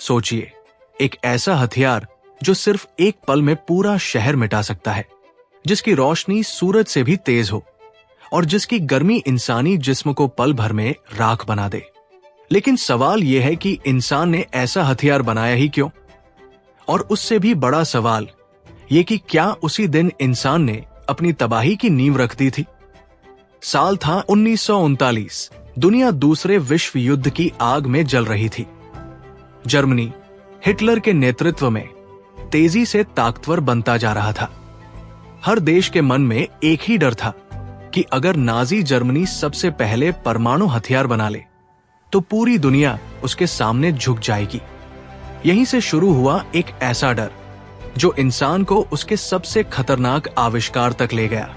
सोचिए, एक ऐसा हथियार जो सिर्फ एक पल में पूरा शहर मिटा सकता है, जिसकी रोशनी सूरज से भी तेज हो और जिसकी गर्मी इंसानी जिस्म को पल भर में राख बना दे। लेकिन सवाल यह है कि इंसान ने ऐसा हथियार बनाया ही क्यों? और उससे भी बड़ा सवाल यह कि क्या उसी दिन इंसान ने अपनी तबाही की नींव रख दी थी? साल था 1939। दुनिया दूसरे विश्व युद्ध की आग में जल रही थी। जर्मनी हिटलर के नेतृत्व में तेजी से ताकतवर बनता जा रहा था। हर देश के मन में एक ही डर था कि अगर नाजी जर्मनी सबसे पहले परमाणु हथियार बना ले तो पूरी दुनिया उसके सामने झुक जाएगी। यहीं से शुरू हुआ एक ऐसा डर जो इंसान को उसके सबसे खतरनाक आविष्कार तक ले गया।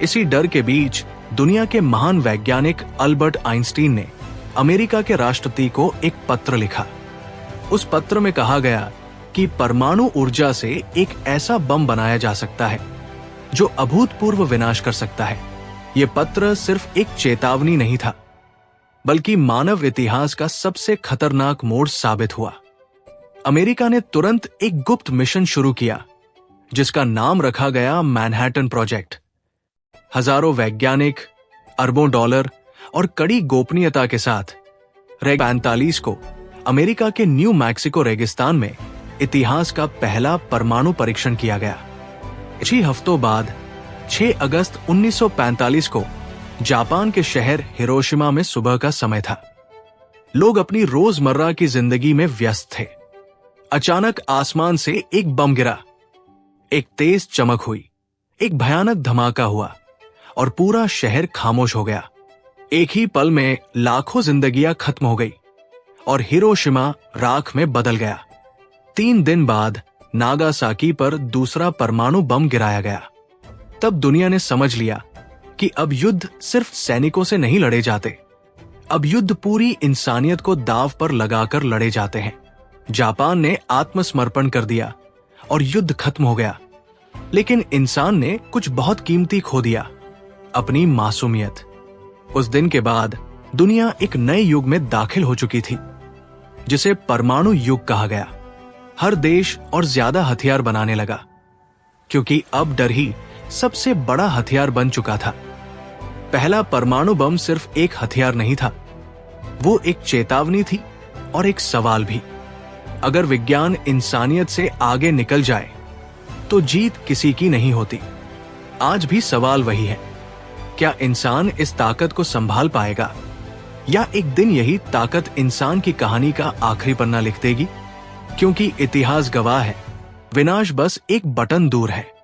इसी डर के बीच दुनिया के महान वैज्ञानिक अल्बर्ट आइंस्टीन ने अमेरिका के राष्ट्रपति को एक पत्र लिखा। उस पत्र में कहा गया कि परमाणु ऊर्जा से एक ऐसा बम बनाया जा सकता है जो अभूतपूर्व विनाश कर सकता है। यह पत्र सिर्फ एक चेतावनी नहीं था, बल्कि मानव इतिहास का सबसे खतरनाक मोड़ साबित हुआ। अमेरिका ने तुरंत एक गुप्त मिशन शुरू किया जिसका नाम रखा गया मैनहट्टन प्रोजेक्ट। हजारों वैज्ञानिक, अरबों डॉलर और कड़ी गोपनीयता के साथ रेग 45 को अमेरिका के न्यू मैक्सिको रेगिस्तान में इतिहास का पहला परमाणु परीक्षण किया गया। 6 हफ्तों बाद 6 अगस्त 1945 को जापान के शहर हिरोशिमा में सुबह का समय था। लोग अपनी रोजमर्रा की जिंदगी में व्यस्त थे। अचानक आसमान से एक बम गिरा, एक तेज चमक हुई, एक भयानक धमाका हुआ और पूरा शहर खामोश हो गया। एक ही पल में लाखों जिंदगियां खत्म हो गई और हिरोशिमा राख में बदल गया। 3 दिन बाद नागासाकी पर दूसरा परमाणु बम गिराया गया। तब दुनिया ने समझ लिया कि अब युद्ध सिर्फ सैनिकों से नहीं लड़े जाते, अब युद्ध पूरी इंसानियत को दांव पर लगाकर लड़े जाते हैं। जापान ने आत्मसमर्पण कर दिया और युद्ध खत्म हो गया। लेकिन इंसान ने कुछ बहुत कीमती खो दिया, अपनी मासूमियत। उस दिन के बाद दुनिया एक नए युग में दाखिल हो चुकी थी जिसे परमाणु युग कहा गया। हर देश और ज्यादा हथियार बनाने लगा क्योंकि अब डर ही सबसे बड़ा हथियार बन चुका था। पहला परमाणु बम सिर्फ एक हथियार नहीं था, वो एक चेतावनी थी और एक सवाल भी। अगर विज्ञान इंसानियत से आगे निकल जाए तो जीत किसी की नहीं होती। आज भी सवाल वही है, क्या इंसान इस ताकत को संभाल पाएगा या एक दिन यही ताकत इंसान की कहानी का आखिरी पन्ना लिख देगी? क्योंकि इतिहास गवाह है, विनाश बस एक बटन दूर है।